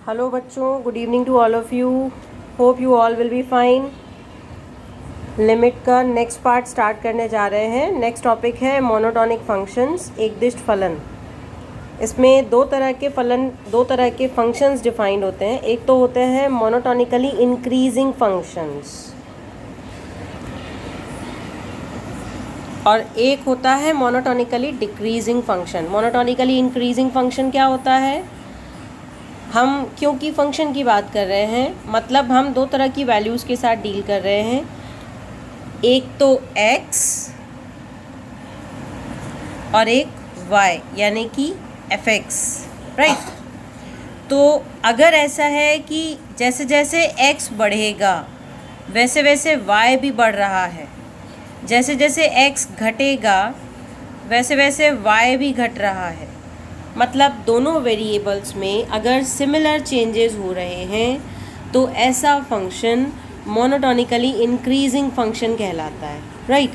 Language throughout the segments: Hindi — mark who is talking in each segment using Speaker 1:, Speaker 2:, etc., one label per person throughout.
Speaker 1: हेलो बच्चों, good evening to all of you. Hope you all will be fine. Limit का नेक्स्ट पार्ट स्टार्ट करने जा रहे हैं। नेक्स्ट टॉपिक है मोनोटॉनिक फंक्शंस, एकदिष्ट फलन। इसमें दो तरह के फंक्शंस डिफाइंड होते हैं। एक तो होते हैं मोनोटॉनिकली इंक्रीजिंग फंक्शंस और एक होता है monotonically decreasing function. Monotonically increasing function क्या होता है? हम क्योंकि फंक्शन की बात कर रहे हैं, मतलब हम दो तरह की वैल्यूज़ के साथ डील कर रहे हैं। एक तो x और एक y, यानी कि fx, राइट। तो अगर ऐसा है कि जैसे जैसे x बढ़ेगा वैसे वैसे y भी बढ़ रहा है, जैसे जैसे x घटेगा वैसे वैसे y भी घट रहा है, मतलब दोनों वेरिएबल्स में अगर सिमिलर चेंजेस हो रहे हैं तो ऐसा फंक्शन मोनोटॉनिकली इंक्रीजिंग फंक्शन कहलाता है, राइट।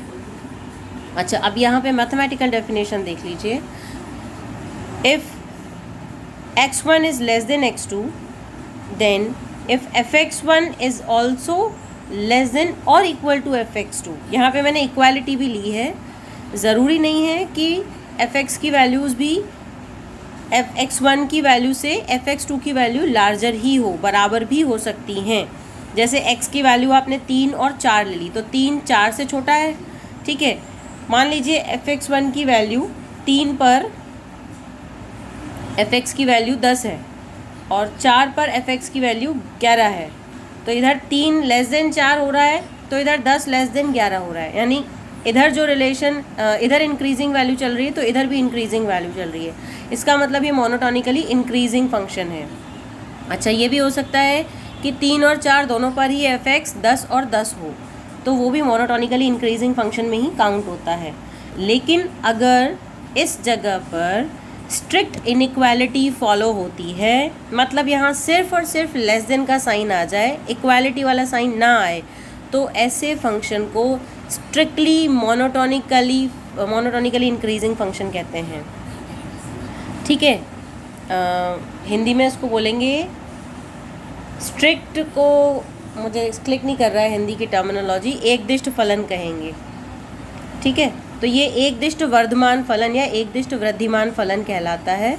Speaker 1: अच्छा, अब यहाँ पे मैथमेटिकल डेफिनेशन देख लीजिए। If x1 is less than x2 then if fx1 is also less than और इक्वल टू fx2। यहाँ पे मैंने इक्वालिटी भी ली है। ज़रूरी नहीं है कि fx की वैल्यूज़ भी fx1 की वैल्यू से fx2 की वैल्यू लार्जर ही हो, बराबर भी हो सकती हैं। जैसे x की वैल्यू आपने 3 और 4 ले ली तो 3 4 से छोटा है, ठीक है। मान लीजिए fx1 की वैल्यू 3 पर fx की वैल्यू 10 है और 4 पर fx की वैल्यू 11 है, तो इधर 3 लेस देन 4 हो रहा है तो इधर 10 लेस देन 11 हो रहा है। यानी इधर जो रिलेशन इधर इंक्रीजिंग वैल्यू चल रही है तो इधर भी इंक्रीजिंग वैल्यू चल रही है। इसका मतलब ये मोनोटॉनिकली इंक्रीजिंग फंक्शन है। अच्छा, ये भी हो सकता है कि 3 और 4 दोनों पर ही fx 10 और 10 हो, तो वो भी मोनोटॉनिकली इंक्रीजिंग फंक्शन में ही काउंट होता है। लेकिन अगर इस जगह पर स्ट्रिक्ट इनइक्वालिटी फॉलो होती है, मतलब यहाँ सिर्फ और सिर्फ लेस देन का साइन आ जाए, इक्वालिटी वाला साइन ना आए, तो ऐसे फंक्शन को स्ट्रिक्टली मोनोटॉनिकली इंक्रीजिंग फंक्शन कहते हैं, ठीक है। हिंदी में इसको बोलेंगे, स्ट्रिक्ट को मुझे क्लिक नहीं कर रहा है हिंदी की टर्मिनोलॉजी, एकदिष्ट फलन कहेंगे, ठीक है। तो ये एकदिष्ट वर्धमान फलन या एकदिष्ट वृद्धिमान फलन कहलाता है।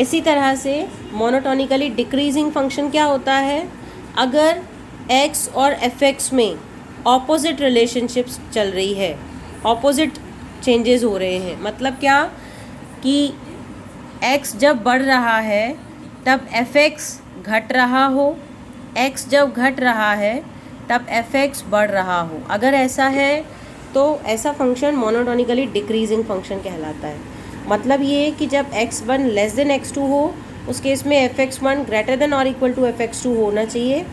Speaker 1: इसी तरह से मोनोटॉनिकली डिक्रीजिंग फंक्शन क्या होता है? अगर x और fx में ऑपोजिट रिलेशनशिप्स चल रही है, ऑपोजिट चेंजेस हो रहे हैं, मतलब क्या कि x जब बढ़ रहा है तब fx घट रहा हो, x जब घट रहा है तब fx बढ़ रहा हो। अगर ऐसा है तो ऐसा फंक्शन मोनोटॉनिकली डिक्रीजिंग फंक्शन कहलाता है। मतलब ये कि जब x1 लेस देन x2 हो, उस केस में fx1 ग्रेटर देन और इक्वल टू fx2 होना चाहिए।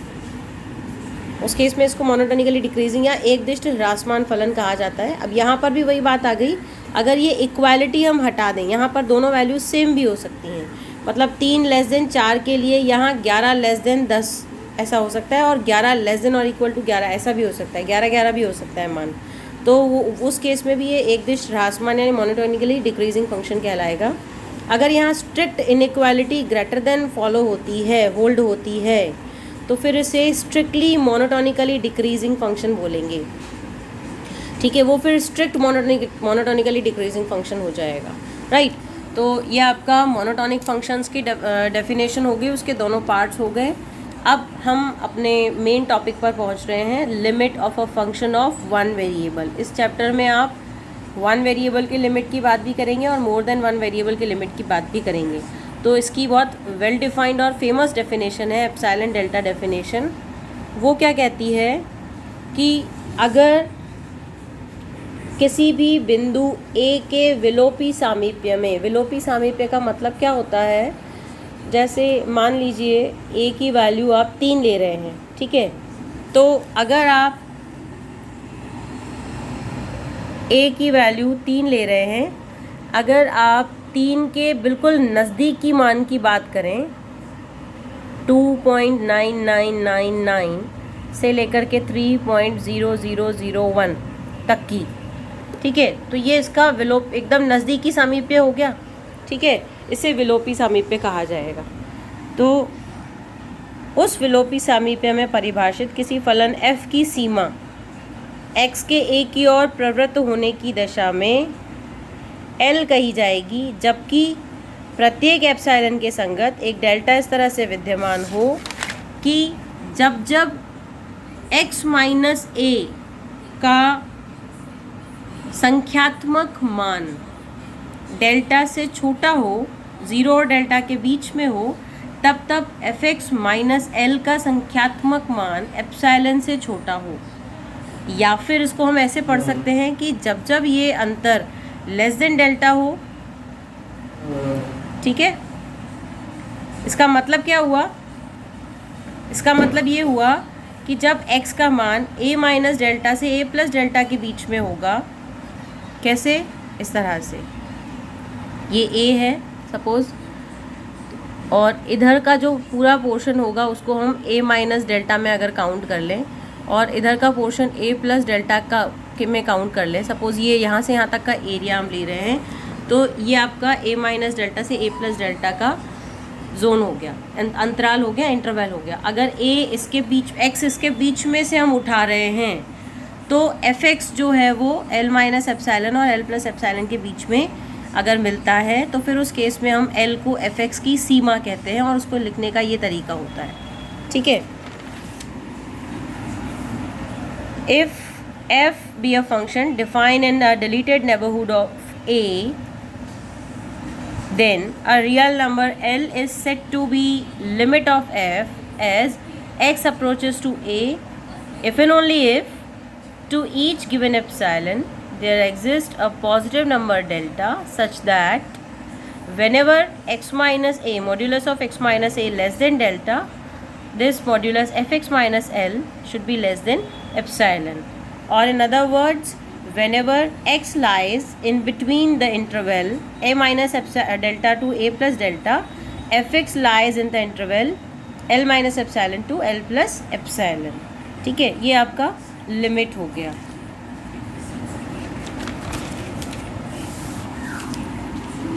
Speaker 1: उस केस में इसको मोनोटॉनिकली डिक्रीजिंग या एकदिष्ट ह्रासमान फलन कहा जाता है। अब यहाँ पर भी वही बात आ गई, अगर ये इक्वालिटी हम हटा दें, यहाँ पर दोनों वैल्यूज सेम भी हो सकती हैं, मतलब 3 लेस देन 4 के लिए यहाँ 11 लेस देन 10 ऐसा हो सकता है, और 11 लेस देन और इक्वल टू 11 ऐसा भी हो सकता है, 11 11 भी हो सकता है मान। तो वो उस केस में भी ये एकदिष्ट ह्रासमान यानी मोनोटॉनिकली डिक्रीजिंग फंक्शन कहलाएगा। अगर यहाँ strict inequality greater than follow होती है, होल्ड होती है, तो फिर इसे स्ट्रिक्टली मोनोटॉनिकली डिक्रीजिंग फंक्शन बोलेंगे, ठीक है। वो फिर स्ट्रिक्ट मोनोटॉनिकली डिक्रीजिंग फंक्शन हो जाएगा, राइट। तो ये आपका मोनोटॉनिक फंक्शंस की डेफिनेशन हो गई, उसके दोनों पार्ट्स हो गए। अब हम अपने मेन टॉपिक पर पहुंच रहे हैं, limit of a function of one variable. इस चैप्टर में आप वन वेरिएबल की लिमिट की बात भी करेंगे और मोर देन वन वेरिएबल की लिमिट की बात भी करेंगे। तो इसकी बहुत वेल डिफाइंड और फेमस डेफिनेशन है एप्सिलॉन डेल्टा डेफिनेशन। वो क्या कहती है कि अगर किसी भी बिंदु A के विलोपी सामीप्य में, विलोपी सामीप्य का मतलब क्या होता है? जैसे मान लीजिए A की वैल्यू आप 3 ले रहे हैं, ठीक है। तो अगर आप A की वैल्यू 3 ले रहे हैं, अगर आप 3 के बिल्कुल नज़दीकी मान की बात करें, 2.9999 से लेकर के 3.0001 तक की, ठीक है, तो ये इसका विलोप एकदम नज़दीकी सामीप्य हो गया, ठीक है। इसे विलोपी सामीप्य कहा जाएगा। तो उस विलोपी सामीप्य में परिभाषित किसी फलन f की सीमा x के a की ओर प्रवृत्त होने की दशा में L कही जाएगी, जबकि प्रत्येक एप्सिलॉन के संगत एक डेल्टा इस तरह से विद्यमान हो कि जब जब x माइनस a का संख्यात्मक मान डेल्टा से छोटा हो, 0 और डेल्टा के बीच में हो, तब तब fx माइनस एल का संख्यात्मक मान एप्सिलॉन से छोटा हो। या फिर इसको हम ऐसे पढ़ सकते हैं कि जब जब ये अंतर लेस देन डेल्टा हो, ठीक है। इसका मतलब क्या हुआ? इसका मतलब ये हुआ कि जब x का मान a माइनस डेल्टा से a प्लस डेल्टा के बीच में होगा, कैसे? इस तरह से, ये a है सपोज़, और इधर का जो पूरा पोर्शन होगा उसको हम a माइनस डेल्टा में अगर काउंट कर लें, और इधर का पोर्शन a प्लस डेल्टा का में काउंट कर लें। सपोज़ ये यहाँ से यहाँ तक का एरिया हम ले रहे हैं, तो ये आपका a माइनस डेल्टा से a प्लस डेल्टा का जोन हो गया, अंतराल हो गया, इंटरवल हो गया। अगर a इसके बीच, x इसके बीच में से हम उठा रहे हैं, तो fx जो है वो l माइनस एप्सिलॉन और l प्लस एप्सिलॉन के बीच में अगर मिलता है, तो फिर उस केस में हम l को fx की सीमा कहते हैं, और उसको लिखने का ये तरीका होता है, ठीक है। If f be a function defined in the deleted neighborhood of a, then a real number L is said to be limit of f as x approaches to a, if and only if to each given epsilon there exists a positive number delta such that whenever x minus a modulus of x minus a less than delta, this modulus fx minus L should be less than epsilon. Or in other words, whenever x lies in between the interval a minus delta to a plus delta, fx lies in the interval L minus epsilon to L plus epsilon, ठीक है। ये आपका लिमिट हो गया।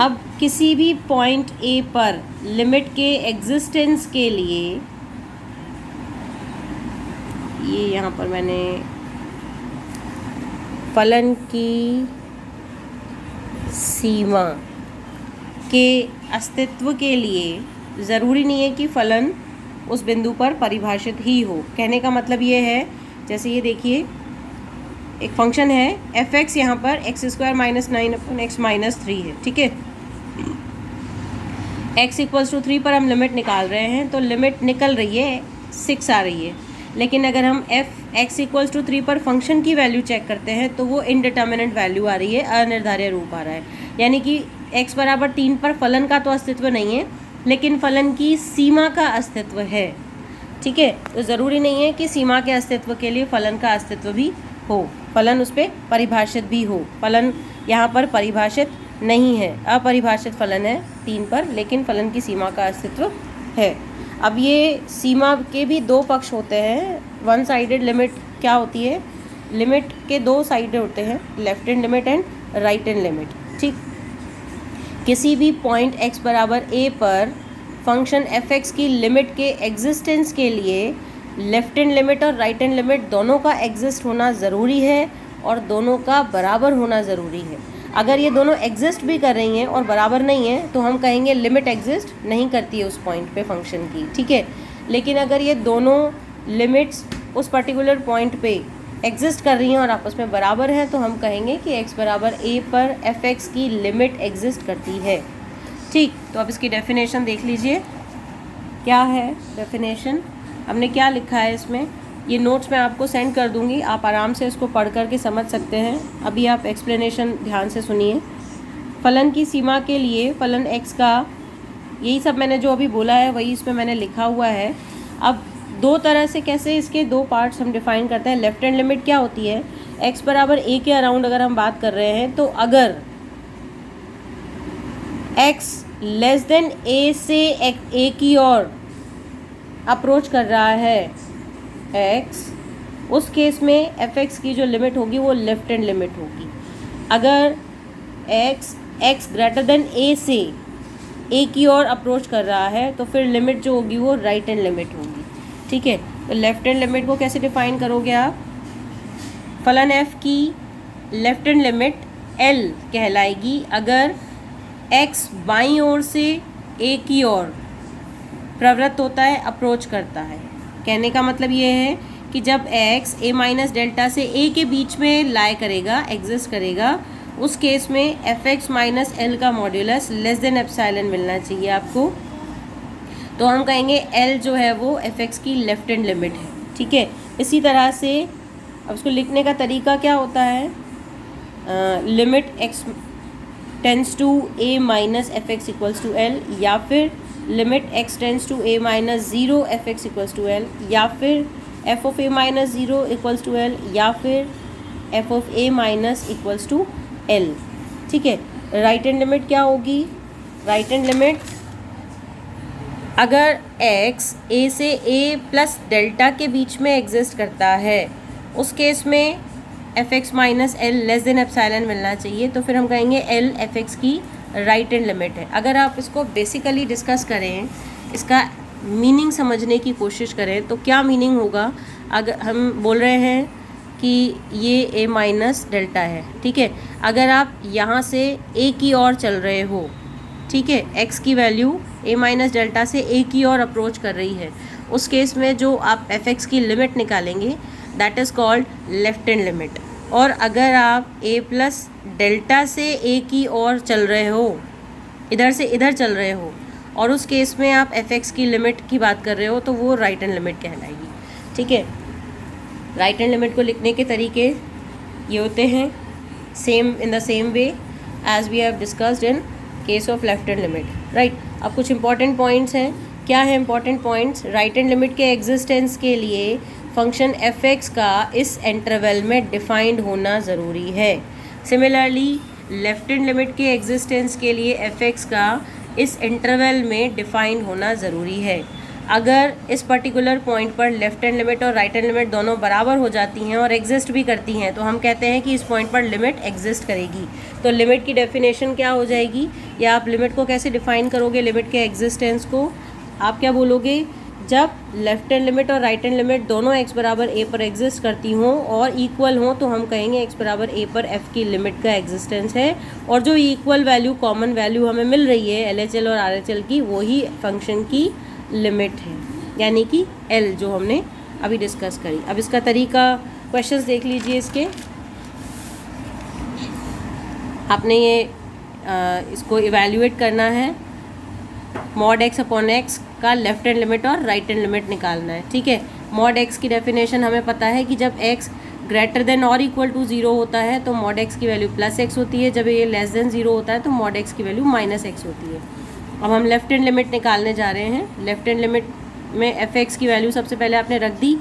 Speaker 1: अब किसी भी पॉइंट A पर लिमिट के एग्जिस्टेंस के लिए, ये यहाँ पर मैंने फलन की सीमा के अस्तित्व के लिए ज़रूरी नहीं है कि फलन उस बिंदु पर परिभाषित ही हो। कहने का मतलब ये है, जैसे ये देखिए, एक फंक्शन है fx, यहाँ पर एक्स स्क्वायर माइनस 9 अपन एक्स माइनस 3 है, ठीक है। x इक्वल्स टू 3 पर हम लिमिट निकाल रहे हैं, तो लिमिट निकल रही है 6 आ रही है। लेकिन अगर हम x इक्वल्स टू 3 पर फंक्शन की वैल्यू चेक करते हैं, तो वो इनडिटर्मिनेट वैल्यू आ रही है, अनिर्धारित रूप आ रहा है। यानी कि x बराबर 3 पर फलन का तो अस्तित्व नहीं है, लेकिन फलन की सीमा का अस्तित्व है, ठीक है। तो ज़रूरी नहीं है कि सीमा के अस्तित्व के लिए फलन का अस्तित्व भी हो, फलन उस पर परिभाषित भी हो। फलन यहाँ पर परिभाषित नहीं है, अपरिभाषित फलन है 3 पर, लेकिन फलन की सीमा का अस्तित्व है। अब ये सीमा के भी दो पक्ष होते हैं। वन साइडेड लिमिट क्या होती है? लिमिट के दो साइड होते हैं, left hand limit and right hand limit, ठीक। किसी भी पॉइंट x बराबर a पर फंक्शन fx की लिमिट के एग्जिस्टेंस के लिए लेफ्ट हैंड लिमिट और राइट हैंड लिमिट दोनों का एग्जिस्ट होना ज़रूरी है, और दोनों का बराबर होना ज़रूरी है। अगर ये दोनों एग्जिस्ट भी कर रही हैं और बराबर नहीं है, तो हम कहेंगे लिमिट एग्जिस्ट नहीं करती है उस पॉइंट पे फंक्शन की, ठीक है। लेकिन अगर ये दोनों लिमिट्स उस पर्टिकुलर पॉइंट पे एग्जिस्ट कर रही हैं और आपस में बराबर हैं, तो हम कहेंगे कि x बराबर a पर fx की लिमिट एग्जिस्ट करती है, ठीक। तो अब इसकी डेफिनेशन देख लीजिए, क्या है डेफिनेशन, हमने क्या लिखा है इसमें। ये नोट्स मैं आपको सेंड कर दूंगी, आप आराम से इसको पढ़ कर के समझ सकते हैं। अभी आप एक्सप्लेनेशन ध्यान से सुनिए। फलन की सीमा के लिए फलन x का, यही सब मैंने जो अभी बोला है वही इसमें मैंने लिखा हुआ है। अब दो तरह से कैसे इसके दो पार्ट्स हम डिफाइन करते हैं। लेफ्ट हैंड लिमिट क्या होती है? x बराबर a के अराउंड अगर हम बात कर रहे हैं, तो अगर x लेस देन a से a की ओर अप्रोच कर रहा है x, उस केस में fx की जो लिमिट होगी वो लेफ्ट हैंड लिमिट होगी। अगर x ग्रेटर देन a से a की ओर अप्रोच कर रहा है, तो फिर लिमिट जो होगी वो राइट हैंड लिमिट होगी। ठीक है। तो लेफ्ट हैंड लिमिट को कैसे डिफाइन करोगे आप? फलन एफ की लेफ्ट हैंड लिमिट एल कहलाएगी अगर एक्स बाईं ओर से ए की ओर प्रवृत्त होता है, अप्रोच करता है। कहने का मतलब ये है कि जब x a माइनस डेल्टा से a के बीच में लाई करेगा, एग्जिस्ट करेगा, उस केस में एफ एक्स माइनस एल का मॉड्यूलस लेस देन एप्सिलॉन मिलना चाहिए आपको। तो हम कहेंगे L जो है वो एफ एक्स की लेफ्ट हैंड लिमिट है, ठीक है। इसी तरह से अब उसको लिखने का तरीका क्या होता है? Limit x tends to a minus F X equals to L, या फिर limit x tends to a minus zero F X equals to L, या फिर F of a minus zero equals to L, या फिर F of a minus equals to L, ठीक है। राइट हैंड लिमिट क्या होगी? राइट हैंड लिमिट अगर x a से a प्लस डेल्टा के बीच में एग्जिस्ट करता है, उस केस में F x minus L less than epsilon मिलना चाहिए। तो फिर हम कहेंगे एल एफ एक्स की राइट हैंड लिमिट है। अगर आप इसको बेसिकली डिस्कस करें, इसका मीनिंग समझने की कोशिश करें, तो क्या मीनिंग होगा? अगर हम बोल रहे हैं कि ये a माइनस डेल्टा है, ठीक है। अगर आप यहाँ से a की ओर चल रहे हो, ठीक है, x की वैल्यू a माइनस डेल्टा से a की ओर अप्रोच कर रही है, उस केस में जो आप एफ एक्स की लिमिट निकालेंगे that is called left hand limit. और अगर आप a प्लस डेल्टा से a की ओर चल रहे हो, इधर से इधर चल रहे हो, और उस केस में आप एफ एक्स की लिमिट की बात कर रहे हो, तो वो राइट हैंड लिमिट कहलाएगी, ठीक है। राइट हैंड लिमिट को लिखने के तरीके ये होते हैं, same in the same way as we have discussed in case of left hand limit, right. अब कुछ इंपॉर्टेंट पॉइंट्स हैं। क्या है important points? Right hand limit के एग्जिस्टेंस के लिए फंक्शन एफ एक्स का इस इंटरवल में डिफाइंड होना ज़रूरी है। सिमिलरली लेफ्ट हैंड लिमिट के एग्जिस्टेंस के लिए एफ एक्स का इस इंटरवल में डिफाइंड होना ज़रूरी है। अगर इस पर्टिकुलर पॉइंट पर लेफ्ट हैंड लिमिट और राइट हैंड लिमिट दोनों बराबर हो जाती हैं और एग्जिस्ट भी करती हैं, तो हम कहते हैं कि इस पॉइंट पर लिमिट एग्जिस्ट करेगी। तो लिमिट की डेफिनेशन क्या हो जाएगी, या आप लिमिट को कैसे डिफाइन करोगे? लिमिट के एग्जिस्टेंस को आप क्या बोलोगे? जब लेफ्ट हैंड लिमिट और राइट हैंड लिमिट दोनों x बराबर a पर एग्जिस्ट करती हों और इक्वल हों, तो हम कहेंगे x बराबर a पर f की लिमिट का एग्जिस्टेंस है। और जो इक्वल वैल्यू, कॉमन वैल्यू हमें मिल रही है LHL और RHL की, वही फंक्शन की लिमिट है, यानी कि L जो हमने अभी डिस्कस करी। अब इसका तरीका, क्वेश्चंस देख लीजिए इसके। आपने ये इसको इवैल्यूएट करना है, मॉड x अपॉन x का लेफ्ट हैंड लिमिट और राइट हैंड लिमिट निकालना है, ठीक है। मॉड x की डेफिनेशन हमें पता है कि जब x ग्रेटर देन और इक्वल टू 0 होता है तो मॉड x की वैल्यू प्लस x होती है, जब ये लेस देन 0 होता है तो मॉड x की वैल्यू माइनस x होती है। अब हम लेफ्ट हैंड लिमिट निकालने जा रहे हैं। लेफ्ट हैंड लिमिट में एफ एक्स की वैल्यू सबसे पहले आपने रख दी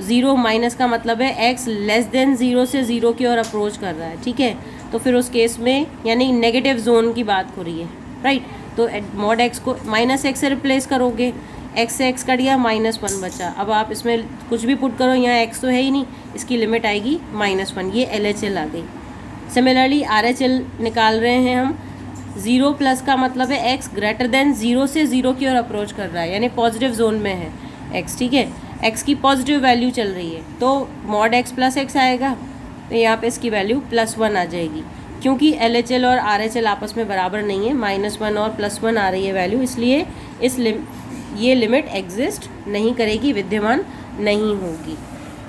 Speaker 1: 0, माइनस का मतलब है x लेस देन 0 से 0 की ओर अप्रोच कर रहा है, ठीक है। तो फिर उस केस में यानी नेगेटिव जोन की बात हो रही है, राइट। तो मॉड x को माइनस x से रिप्लेस करोगे, x से x कट गया, -1 बचा। अब आप इसमें कुछ भी पुट करो, यहाँ x तो है ही नहीं, इसकी लिमिट आएगी -1, ये LHL आ गई। सिमिलरली RHL निकाल रहे हैं हम। 0 प्लस का मतलब है x ग्रेटर देन 0 से 0 की ओर अप्रोच कर रहा है, यानी पॉजिटिव जोन में है x, ठीक है। x की पॉजिटिव वैल्यू चल रही है, तो मॉड x प्लस x आएगा, तो यहाँ पे इसकी वैल्यू +1 आ जाएगी। क्योंकि LHL और RHL आपस में बराबर नहीं है, -1 और +1 आ रही है वैल्यू, इसलिए ये लिमिट एग्जिस्ट नहीं करेगी, विद्यमान नहीं होगी,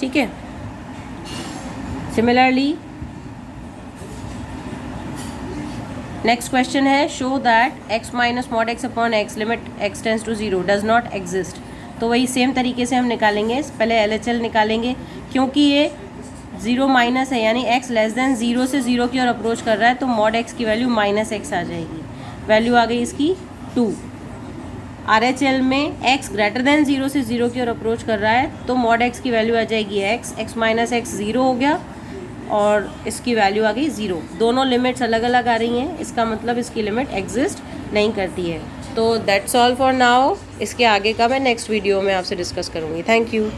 Speaker 1: ठीक है। सिमिलरली नेक्स्ट क्वेश्चन है, show that x minus mod x upon x limit x tends to 0 does not exist. तो वही सेम तरीके से हम निकालेंगे, पहले LHL निकालेंगे, क्योंकि ये 0 माइनस है, यानी x लेस देन 0 से 0 की ओर अप्रोच कर रहा है, तो मॉड x की वैल्यू -x आ जाएगी। वैल्यू आ गई इसकी 2। RHL में x ग्रेटर देन 0 से 0 की ओर अप्रोच कर रहा है, तो मॉड x की वैल्यू आ जाएगी x माइनस x 0 हो गया, और इसकी वैल्यू आ गई 0। दोनों लिमिट्स अलग अलग आ रही हैं, इसका मतलब इसकी लिमिट एग्जिस्ट नहीं करती है। तो दैट्स ऑल फॉर नाउ। इसके आगे का मैं नेक्स्ट वीडियो में आपसे डिस्कस करूँगी। Thank you.